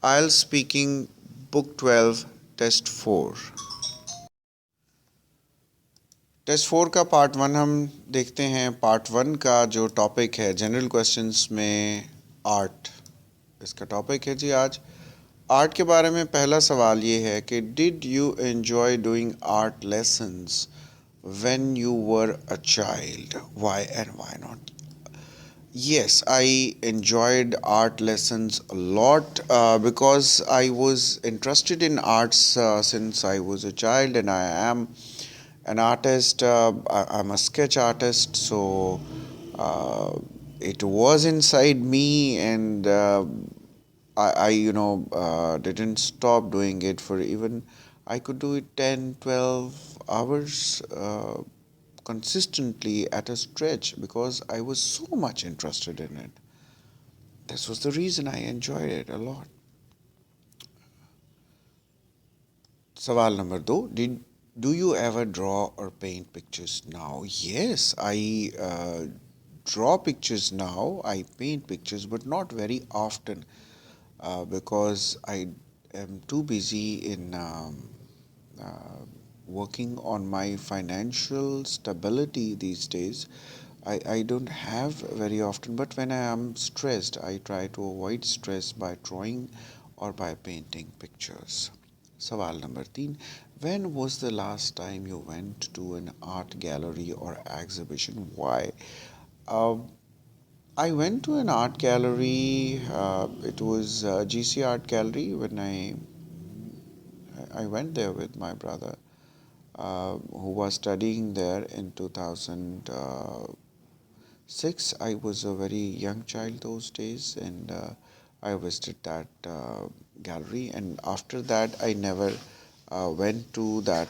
IELTS Speaking Book 12 test 4। Test 4 का part 1 हम देखते हैं। पार्ट 1 का जो टॉपिक है जनरल क्वेश्चंस में आर्ट, इसका टॉपिक है जी आज आर्ट के बारे में। पहला सवाल ये है कि did you enjoy doing art lessons when you were a child, why and why not? Yes, I enjoyed art lessons a lot because I was interested in arts since I was a child, and I am an artist. I'm a sketch artist, so uh, it was inside me, and I didn't stop doing it for even I could do it 10, 12 hours. Consistently at a stretch because I was so much interested in it. This was the reason I enjoyed it a lot. Sawal number 2. Do you ever draw or paint pictures now? Yes, I draw pictures now. I paint pictures, but not very often because I am too busy in uh, working on my financial stability these days. I don't have very often, but when I am stressed, I try to avoid stress by drawing or by painting pictures. Sawal number 3. When was the last time you went to an art gallery or exhibition? Why? Uh, I went to an art gallery. It was GC Art Gallery when I went there with my brother, who was studying there in 2006. I was a very young child those days, and I visited that gallery. And after that, I never went to that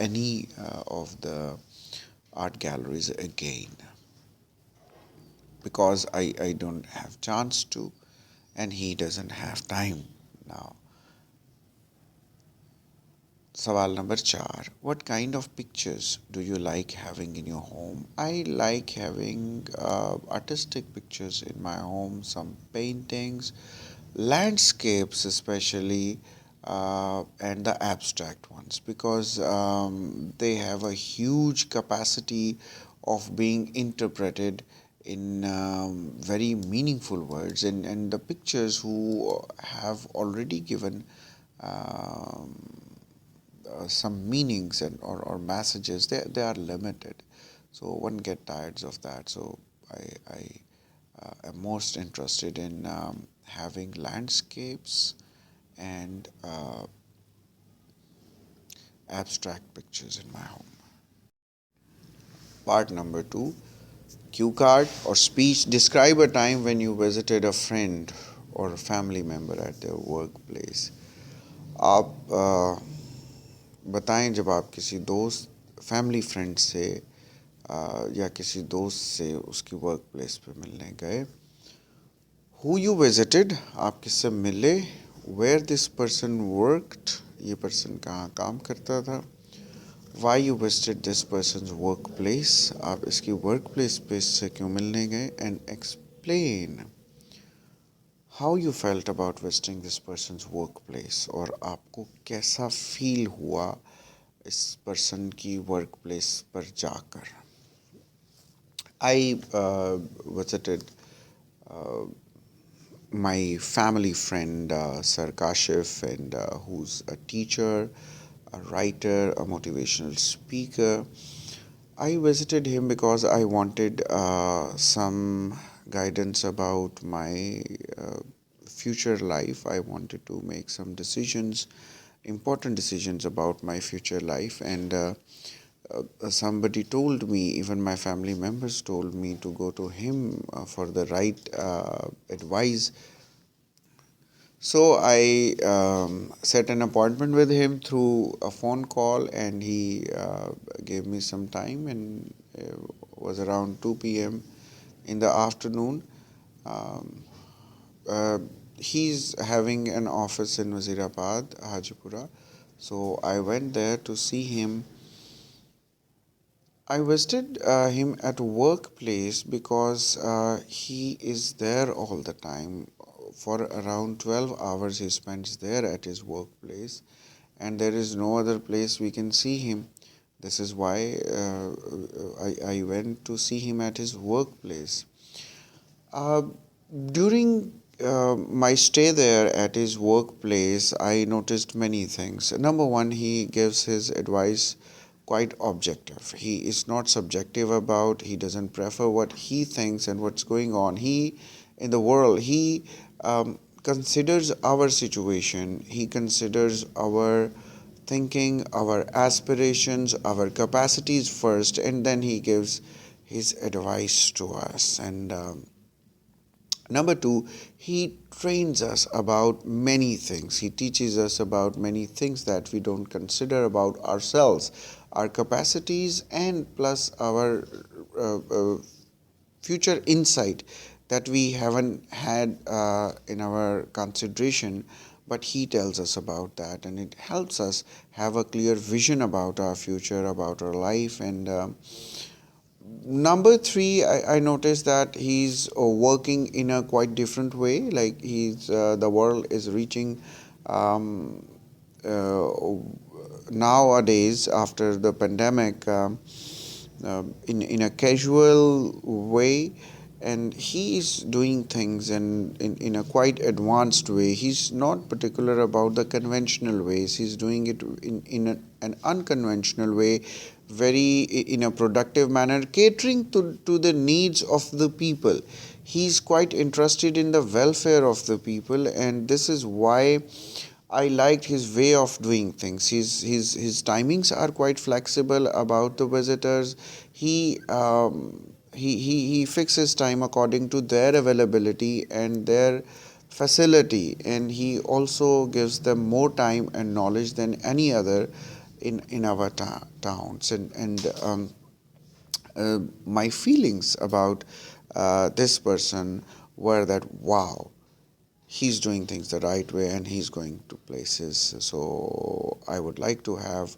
any of the art galleries again because I don't have chance to, and he doesn't have time now. Sawal number 4. What kind of pictures do you like having in your home? I like having artistic pictures in my home, some paintings, landscapes especially, and the abstract ones because they have a huge capacity of being interpreted in very meaningful words, and the pictures who have already given some meanings or messages, they are limited, so one get tired of that. So I am most interested in having landscapes and abstract pictures in my home. Part number 2. Cue card or speech. Describe a time when you visited a friend or a family member at their workplace. आप बताएं जब आप किसी दोस्त family friend से या किसी दोस्त से उसकी वर्क प्लेस पे मिलने गए. हु यू विजिटेड, आप किससे मिले. वेयर दिस पर्सन वर्कड, ये पर्सन कहाँ काम करता था. Why you visited this person work place, आप इसकी वर्क प्लेस पे से क्यों मिलने गए. And explain how you felt about visiting this persons work place, और आपको कैसा फील हुआ इस पर्सन की वर्क प्लेस पर जाकर. I visited my family friend Sir Kashif, and who's a teacher, a writer, a motivational speaker. I visited him because I wanted some guidance about my future life. I wanted to make some decisions, important decisions about my future life, and somebody told me, even my family members told me to go to him for the right advice. So I set an appointment with him through a phone call, and he gave me some time, and it was around 2 p.m. in the afternoon. Um, uh, he's having an office in Wazirabad, Hajipura. So I went there to see him. I visited him at workplace because he is there all the time. for around 12 hours he spends there at his workplace, and there is no other place we can see him. This is why I went to see him at his workplace. Uh, During my stay there at his workplace, I noticed many things. Number one, he gives his advice quite objective. He is not subjective about, he doesn't prefer what he thinks and what's going on. He, in the world, he considers our situation, he considers our thinking, our aspirations, our capacities first, and then he gives his advice to us. And number two, he trains us about many things. He teaches us about many things that we don't consider about ourselves, our capacities, and plus our future insight that we haven't had in our consideration. But he tells us about that, and it helps us have a clear vision about our future, about our life. And number three, I noticed that he's working in a quite different way. Like he's the world is reaching um, uh, nowadays after the pandemic, in a casual way, and he is doing things in a quite advanced way. He's not particular about the conventional ways. He's doing it an unconventional way, very in a productive manner, catering to the needs of the people. He's quite interested in the welfare of the people, and this is why I liked his way of doing things. His timings are quite flexible about the visitors. He fixes time according to their availability and their facility, and he also gives them more time and knowledge than any other in our towns. And my feelings about this person were that wow, he's doing things the right way and he's going to places. So I would like to have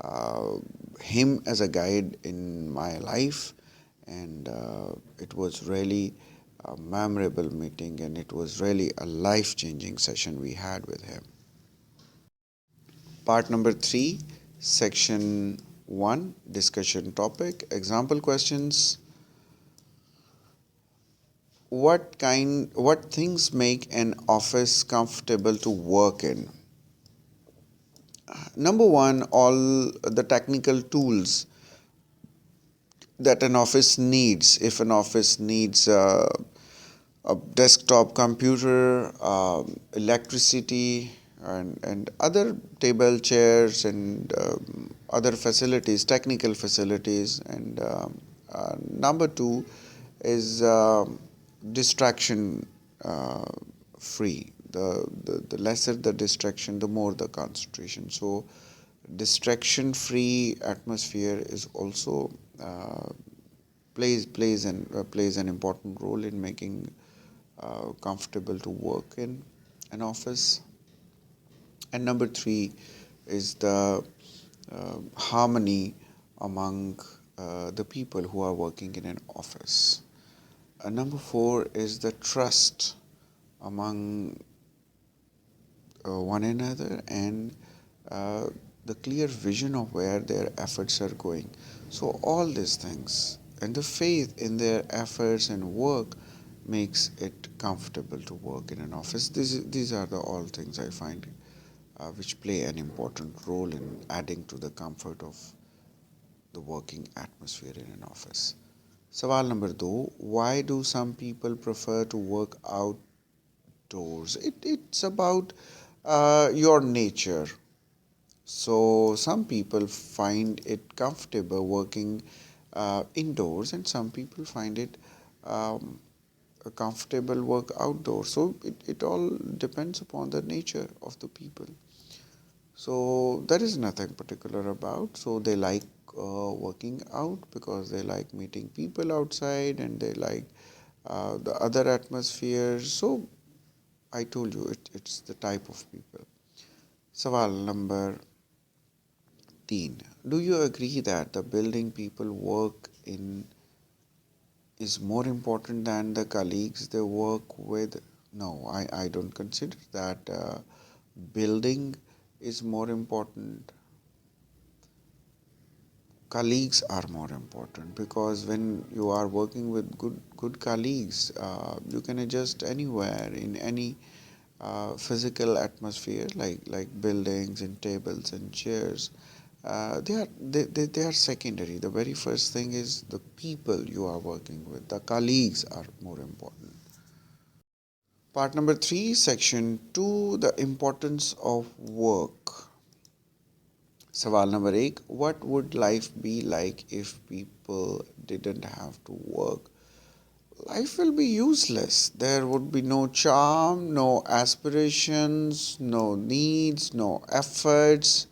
uh, him as a guide in my life. And it was really a memorable meeting, and it was really a life changing session we had with him. Part number three, section one, discussion topic, example questions. What things make an office comfortable to work in? Number one, all the technical tools that an office needs. If an office needs a desktop computer, electricity, and other table chairs and other facilities, technical facilities. And number two is distraction free. The lesser the distraction, the more the concentration. So distraction free atmosphere is also plays an important role in making comfortable to work in an office. And number three is the harmony among the people who are working in an office. Number four is the trust among one another, and uh, the clear vision of where their efforts are going. So all these things and the faith in their efforts and work makes it comfortable to work in an office. These are the all things I find which play an important role in adding to the comfort of the working atmosphere in an office. Sawal number 2, why do some people prefer to work outdoors? It's about your nature. So some people find it comfortable working indoors, and some people find it um, a comfortable work outdoors. So it all depends upon the nature of the people. So there is nothing particular about. So they like working out because they like meeting people outside, and they like the other atmosphere. So I told you it's the type of people. Sawal number 3. Do you agree that the building people work in is more important than the colleagues they work with? No, I don't consider that building is more important. Colleagues are more important because when you are working with good colleagues, you can adjust anywhere in any physical atmosphere like buildings and tables and chairs. They are secondary. The very first thing is the people you are working with. The colleagues are more important. Part number 3, section 2, the importance of work. सवाल number 1, what would life be like if people didn't have to work? Life will be useless. There would be no charm, no aspirations, no needs, no efforts,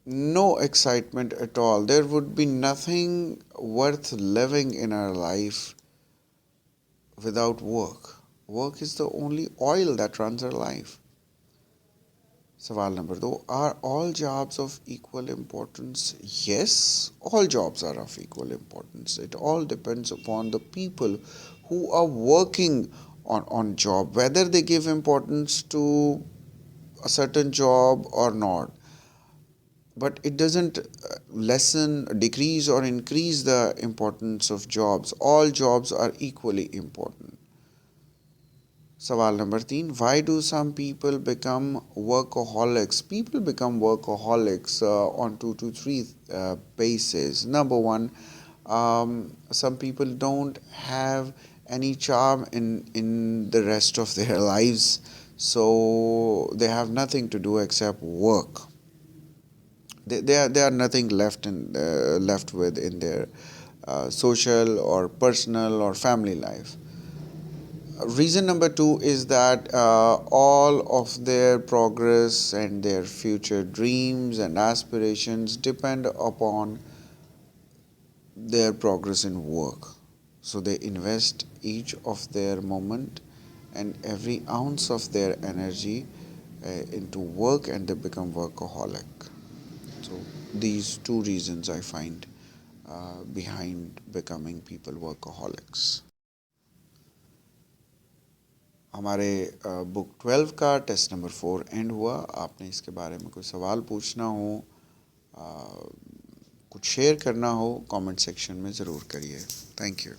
no excitement at all. There would be nothing worth living in our life without work. Work is the only oil that runs our life. सवाल number 2, are all jobs of equal importance? Yes, all jobs are of equal importance. It all depends upon the people who are working on job, whether they give importance to a certain job or not. But it doesn't lessen, decrease, or increase the importance of jobs. All jobs are equally important. सवाल number 3, why do some people become workaholics? People become workaholics on 2 to 3 bases. Number 1, some people don't have any charm in the rest of their lives, so they have nothing to do except work. They are nothing left with in their social or personal or family life. Reason number 2 is that all of their progress and their future dreams and aspirations depend upon their progress in work. So they invest each of their moment and every ounce of their energy into work, and they become workaholic. So these 2 reasons I find behind becoming people workaholics. हमारे book 12 का test number 4 and हुआ. आपने इसके बारे में कोई सवाल पूछना हो, कुछ शेयर करना हो, कमेंट सेक्शन में ज़रूर करिए. Thank you.